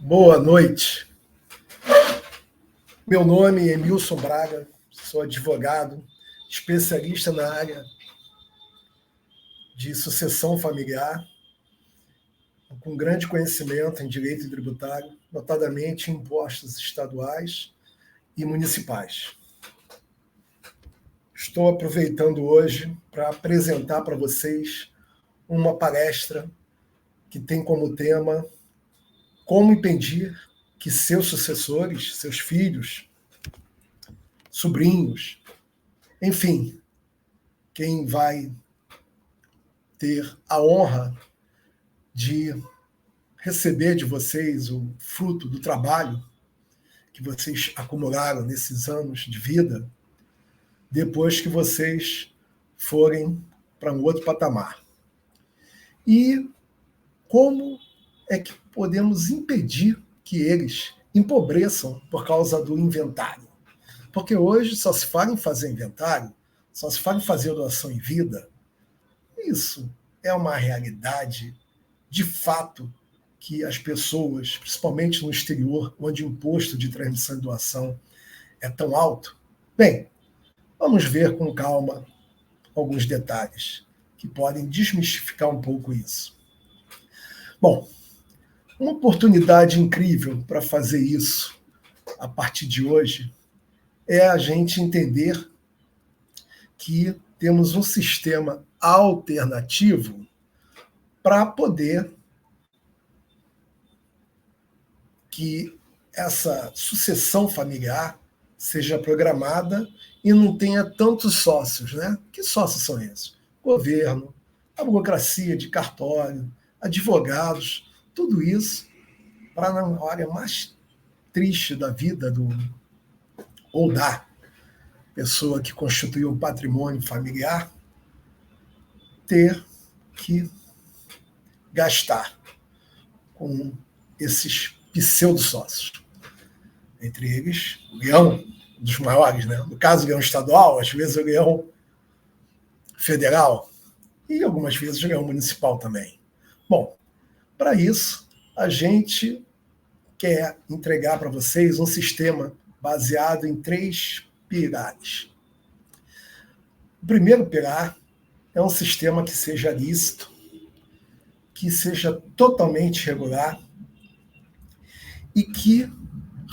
Boa noite. Meu nome é Emilson Braga, sou advogado, especialista na área de sucessão familiar, com grande conhecimento em direito tributário, notadamente em impostos estaduais e municipais. Estou aproveitando hoje para apresentar para vocês uma palestra que tem como tema como impedir que seus sucessores, seus filhos, sobrinhos, enfim, quem vai ter a honra de receber de vocês o fruto do trabalho que vocês acumularam nesses anos de vida, depois que vocês forem para um outro patamar. E como é que podemos impedir que eles empobreçam por causa do inventário? Porque hoje só se fala em fazer inventário, só se fala em fazer doação em vida. Isso é uma realidade, de fato, que as pessoas, principalmente no exterior, onde o imposto de transmissão e doação é tão alto? Bem, vamos ver com calma alguns detalhes que podem desmistificar um pouco isso. Bom, uma oportunidade incrível para fazer isso a partir de hoje é a gente entender que temos um sistema alternativo para poder que essa sucessão familiar seja programada e não tenha tantos sócios, né? Que sócios são esses? Governo, a burocracia de cartório, advogados, tudo isso para na hora mais triste da vida ou da pessoa que constituiu o patrimônio familiar ter que gastar com esses pseudo-sócios. Entre eles, o leão, um dos maiores, né? No caso, o leão estadual, às vezes o leão federal e algumas vezes o leão municipal também. Bom, para isso, a gente quer entregar para vocês um sistema baseado em 3 pilares. O primeiro pilar é um sistema que seja lícito, que seja totalmente regular e que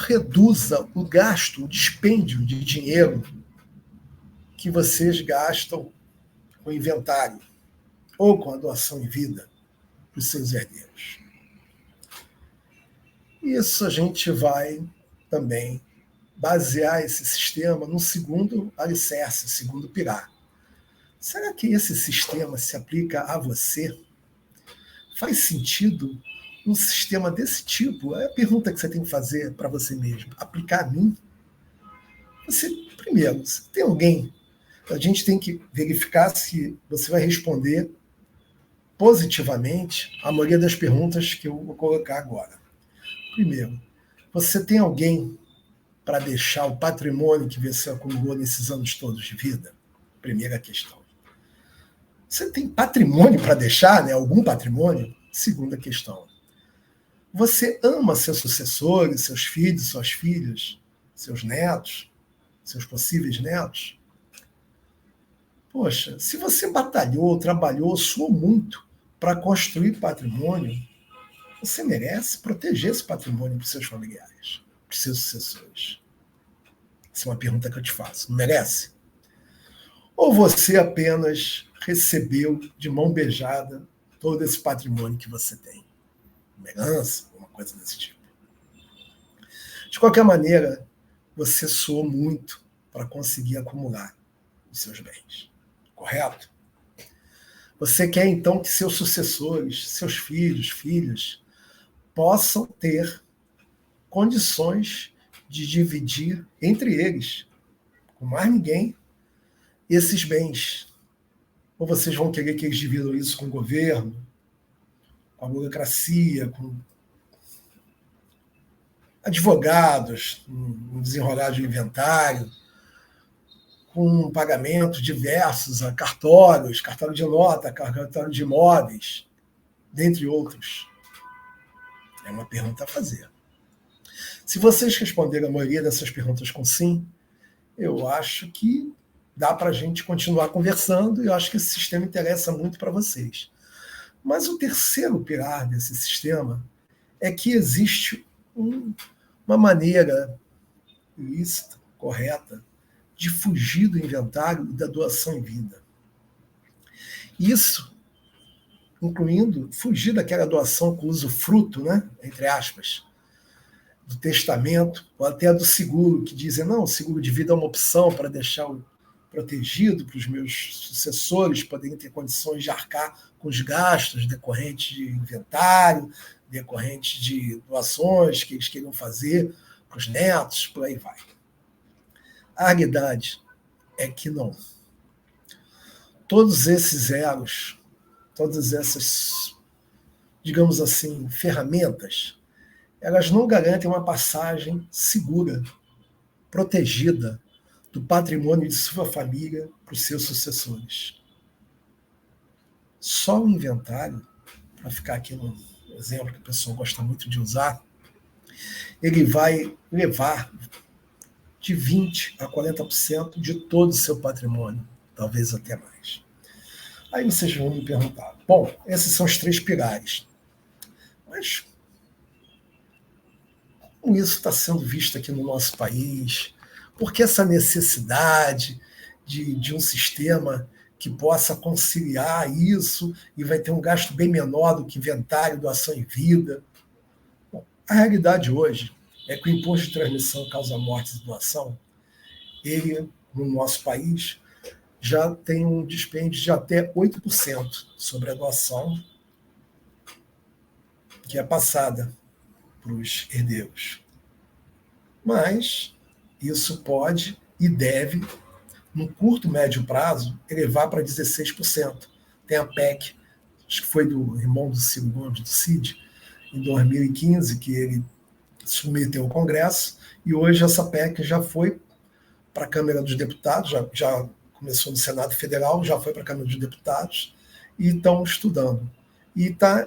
reduza o gasto, o dispêndio de dinheiro que vocês gastam com inventário ou com a doação em vida para os seus herdeiros. Isso a gente vai também basear esse sistema no segundo alicerce, segundo pilar. Será que esse sistema se aplica a você? Faz sentido um sistema desse tipo? É a pergunta que você tem que fazer para você mesmo. Aplicar a mim? Você, primeiro, se tem alguém, a gente tem que verificar se você vai responder positivamente a maioria das perguntas que eu vou colocar agora. Primeiro, você tem alguém para deixar o patrimônio que você acumulou nesses anos todos de vida? Primeira questão. Você tem patrimônio para deixar, né? Algum patrimônio? Segunda questão. Você ama seus sucessores, seus filhos, suas filhas, seus netos, seus possíveis netos? Poxa, se você batalhou, trabalhou, suou muito para construir patrimônio, você merece proteger esse patrimônio para os seus familiares, para os seus sucessores. Essa é uma pergunta que eu te faço. Não merece? Ou você apenas recebeu de mão beijada todo esse patrimônio que você tem? Uma herança, alguma coisa desse tipo. De qualquer maneira, você suou muito para conseguir acumular os seus bens. Correto? Você quer, então, que seus sucessores, seus filhos, filhas, possam ter condições de dividir entre eles, com mais ninguém, esses bens. Ou vocês vão querer que eles dividam isso com o governo, com a burocracia, com advogados, um desenrolar de inventário, com pagamentos diversos a cartórios, cartório de nota, cartório de imóveis, dentre outros? É uma pergunta a fazer. Se vocês responderem a maioria dessas perguntas com sim, eu acho que dá para a gente continuar conversando e eu acho que esse sistema interessa muito para vocês. Mas o terceiro pilar desse sistema é que existe uma maneira ilícita, correta, de fugir do inventário e da doação em vida. Isso, incluindo fugir daquela doação com usufruto, né, entre aspas, do testamento, ou até do seguro, que dizem, não, o seguro de vida é uma opção para deixar protegido para os meus sucessores poderem ter condições de arcar com os gastos decorrentes de inventário, decorrentes de doações que eles queiram fazer para os netos, por aí vai. A realidade é que não. Todos esses elos, todas essas, digamos assim, ferramentas, elas não garantem uma passagem segura, protegida do patrimônio de sua família para os seus sucessores. Só o inventário, para ficar aqui no exemplo que o pessoal gosta muito de usar, ele vai levar de 20% a 40% de todo o seu patrimônio, talvez até mais. Aí vocês vão me perguntar, bom, esses são os 3 pilares, mas como isso está sendo visto aqui no nosso país? Por que essa necessidade de um sistema que possa conciliar isso e vai ter um gasto bem menor do que inventário, doação em vida? Bom, a realidade hoje é que o imposto de transmissão, causa mortes e doação, ele, no nosso país, já tem um dispêndio de até 8% sobre a doação que é passada para os herdeiros. Mas isso pode e deve, no curto, médio prazo, elevar para 16%. Tem a PEC, acho que foi do irmão do Ciro Gomes, do Cid, em 2015, que ele submeteu ao Congresso, e hoje essa PEC já foi para a Câmara dos Deputados, já começou no Senado Federal, já foi para a Câmara dos Deputados, e estão estudando. E está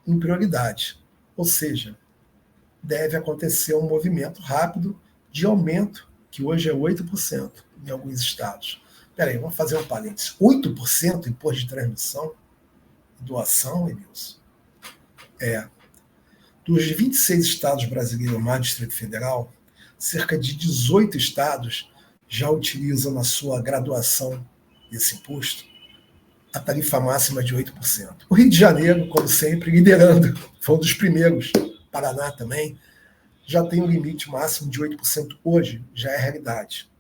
em prioridade. Ou seja, deve acontecer um movimento rápido de aumento, que hoje é 8% em alguns estados. Espera aí, vamos fazer um parênteses. 8% imposto de transmissão, doação, Emilson? Dos 26 estados brasileiros mais Distrito Federal, cerca de 18 estados já utilizam na sua graduação desse imposto a tarifa máxima de 8%. O Rio de Janeiro, como sempre, liderando, foi um dos primeiros, Paraná também, já tem um limite máximo de 8% hoje, já é realidade.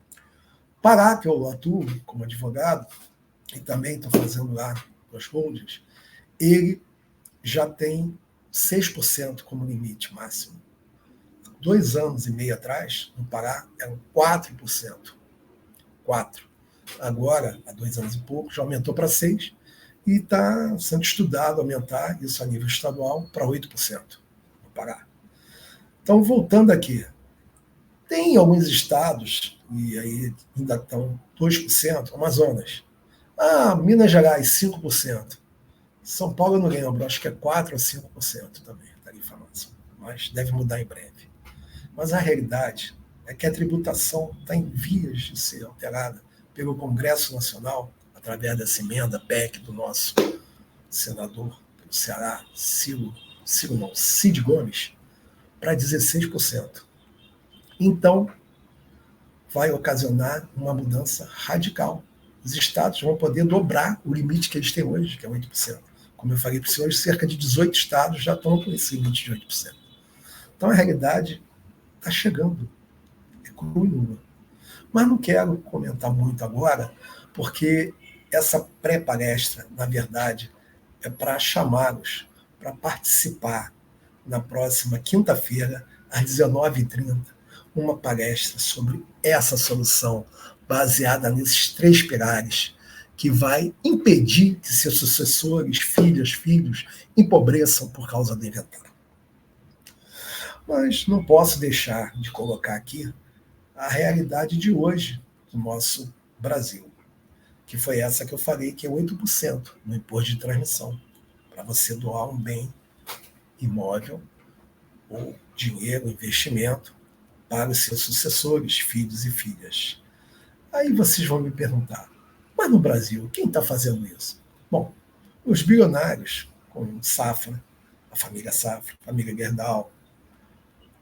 Pará, que eu atuo como advogado, e também estou fazendo lá com as holdings, ele já tem 6% como limite máximo. 2 anos e meio atrás, no Pará, eram 4%. 4%. Agora, há 2 anos e pouco, já aumentou para 6%, e está sendo estudado aumentar isso a nível estadual para 8% no Pará. Então, voltando aqui, tem alguns estados, e aí ainda estão 2%, Amazonas. Minas Gerais, 5%. São Paulo eu não lembro, acho que é 4% ou 5% também, tarifa máxima. Mas deve mudar em breve. Mas a realidade é que a tributação está em vias de ser alterada pelo Congresso Nacional, através dessa emenda PEC do nosso senador do Ceará, Cid Gomes, para 16%. Então, vai ocasionar uma mudança radical. Os estados vão poder dobrar o limite que eles têm hoje, que é 8%. Como eu falei para os senhores, cerca de 18 estados já estão com esse limite de 8%. Então, a realidade está chegando. É crua e nua. Mas não quero comentar muito agora, porque essa pré-palestra, na verdade, é para chamá-los para participar na próxima quinta-feira, às 19h30, uma palestra sobre essa solução baseada nesses 3 pilares, que vai impedir que seus sucessores, filhos, empobreçam por causa do inventário. Mas não posso deixar de colocar aqui a realidade de hoje do nosso Brasil, que foi essa que eu falei, que é 8% no imposto de transmissão, para você doar um bem imóvel ou dinheiro, investimento, para os seus sucessores, filhos e filhas. Aí vocês vão me perguntar, mas no Brasil, quem está fazendo isso? Bom, os bilionários, como Safra, a família Gerdau,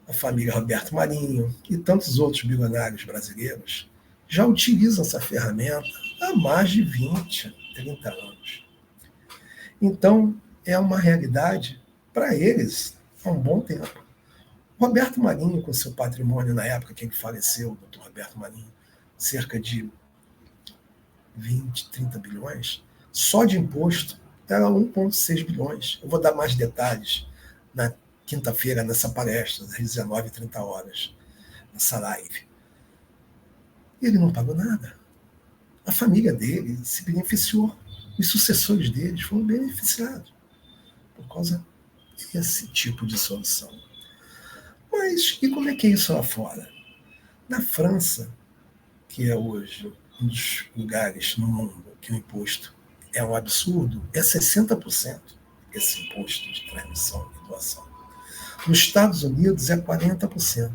a família Roberto Marinho e tantos outros bilionários brasileiros, já utilizam essa ferramenta há mais de 20, 30 anos. Então, é uma realidade para eles há um bom tempo. Roberto Marinho, com seu patrimônio na época que ele faleceu, o doutor Roberto Marinho, cerca de 20, 30 bilhões, só de imposto era 1,6 bilhões. Eu vou dar mais detalhes na quinta-feira, nessa palestra, às 19h30, nessa live. Ele não pagou nada. A família dele se beneficiou. Os sucessores deles foram beneficiados por causa desse tipo de solução. Mas e como é que é isso lá fora? Na França, que é hoje um dos lugares no mundo que o imposto é um absurdo, é 60% esse imposto de transmissão e doação. Nos Estados Unidos é 40%.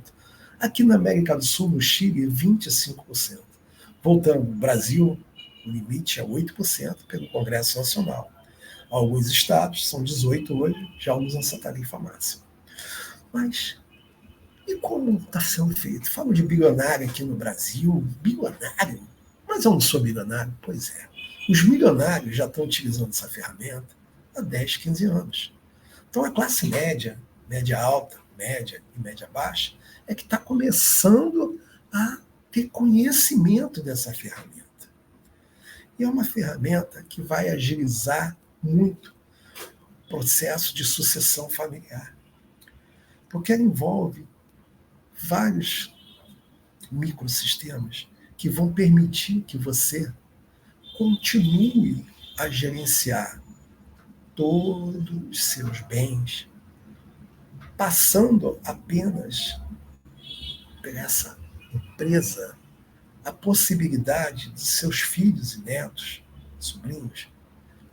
Aqui na América do Sul, no Chile, é 25%. Voltando, no Brasil, o limite é 8% pelo Congresso Nacional. Alguns estados, são 18 hoje, já usam essa tarifa máxima. Mas e como está sendo feito? Falo de bilionário aqui no Brasil. Bilionário? Mas eu não sou bilionário? Pois é. Os milionários já estão utilizando essa ferramenta há 10, 15 anos. Então a classe média, média alta, média e média baixa, é que está começando a ter conhecimento dessa ferramenta. E é uma ferramenta que vai agilizar muito o processo de sucessão familiar. Porque ela envolve vários microsistemas que vão permitir que você continue a gerenciar todos os seus bens, passando apenas por essa empresa a possibilidade de seus filhos e netos, sobrinhos,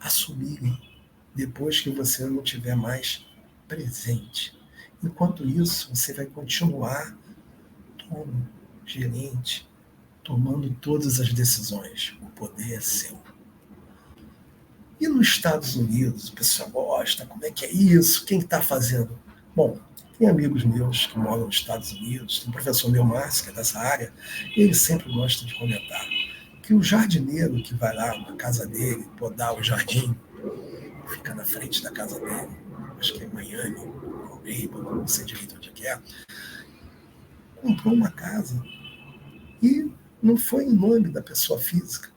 assumirem depois que você não estiver mais presente. Enquanto isso, você vai continuar como gerente, tomando todas as decisões. O poder é seu. E nos Estados Unidos, o pessoal gosta, como é que é isso? Quem está fazendo? Bom, tem amigos meus que moram nos Estados Unidos, tem um professor meu, Márcio, que é dessa área, e ele sempre gosta de comentar que o jardineiro que vai lá na casa dele podar o jardim, fica na frente da casa dele, acho que é em Miami, não sei direito onde é, comprou uma casa e não foi em nome da pessoa física,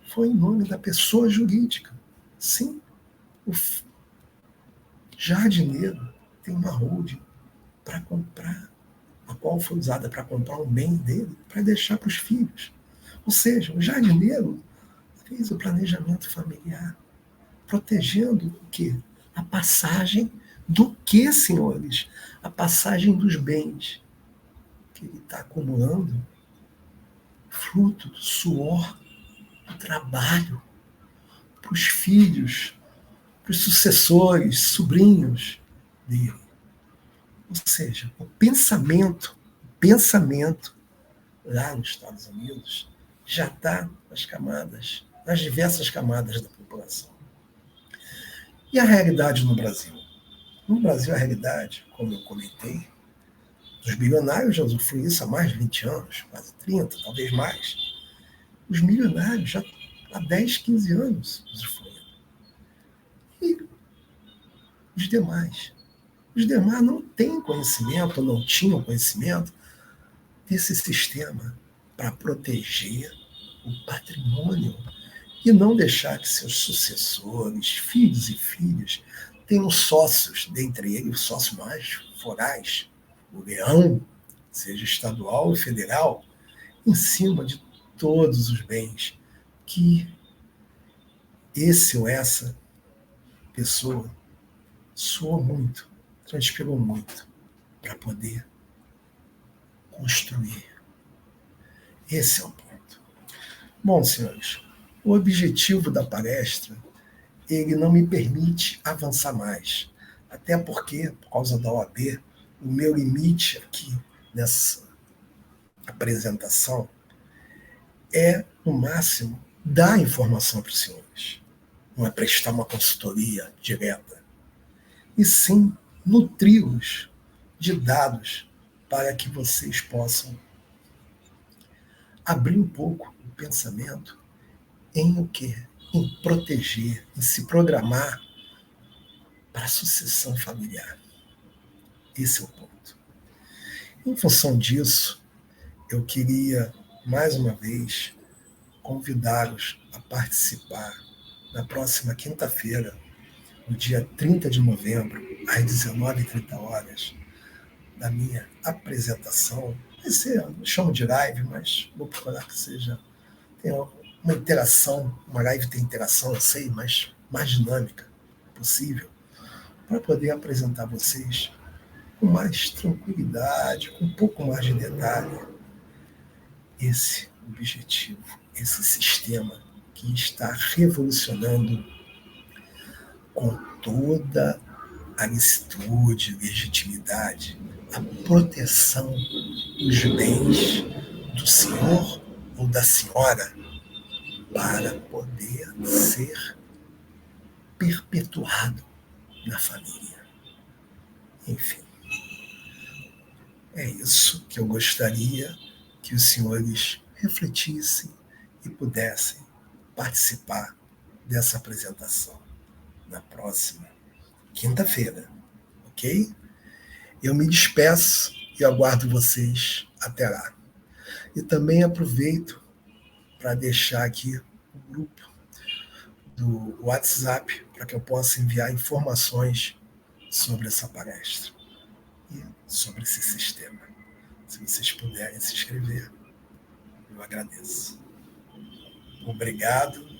foi em nome da pessoa jurídica. Sim, o jardineiro tem uma holding para comprar, a qual foi usada para comprar um bem dele, para deixar para os filhos. Ou seja, o jardineiro fez o planejamento familiar, protegendo o quê? A passagem do quê, senhores? A passagem dos bens que ele está acumulando, fruto do suor, do trabalho, para os filhos, para os sucessores, sobrinhos dele. Ou seja, o pensamento lá nos Estados Unidos já está nas diversas camadas da população. E a realidade no Brasil? No Brasil, a realidade, como eu comentei, os bilionários já usufruem isso há mais de 20 anos, quase 30, talvez mais. Os milionários já há 10, 15 anos usufruem. E os demais? Os demais não têm conhecimento, não tinham conhecimento desse sistema para proteger o patrimônio e não deixar que seus sucessores, filhos e filhas, tenham sócios, dentre eles os sócios mais forais, o leão, seja estadual ou federal, em cima de todos os bens que esse ou essa pessoa suou muito, transpirou muito para poder construir. Esse é o ponto. Bom, senhores, o objetivo da palestra, ele não me permite avançar mais. Até porque, por causa da OAB, o meu limite aqui nessa apresentação é, no máximo, dar informação para os senhores. Não é prestar uma consultoria direta. E sim nutri-los de dados para que vocês possam abrir um pouco o pensamento em o quê? Em proteger, em se programar para a sucessão familiar. Esse é o ponto. Em função disso, eu queria, mais uma vez, convidá-los a participar na próxima quinta-feira, no dia 30 de novembro, às 19h30, da minha apresentação. Vai ser, não chamo de live, mas vou procurar que seja. Tenha uma interação, uma live tem interação, eu sei, mas mais dinâmica possível, para poder apresentar a vocês com mais tranquilidade, com um pouco mais de detalhe, esse objetivo, esse sistema que está revolucionando com toda a licitude, legitimidade, a proteção dos bens do senhor ou da senhora para poder ser perpetuado na família. Enfim, é isso que eu gostaria que os senhores refletissem e pudessem participar dessa apresentação na próxima quinta-feira, ok? Eu me despeço e aguardo vocês até lá. E também aproveito para deixar aqui o grupo do WhatsApp para que eu possa enviar informações sobre essa palestra e sobre esse sistema. Se vocês puderem se inscrever, eu agradeço. Obrigado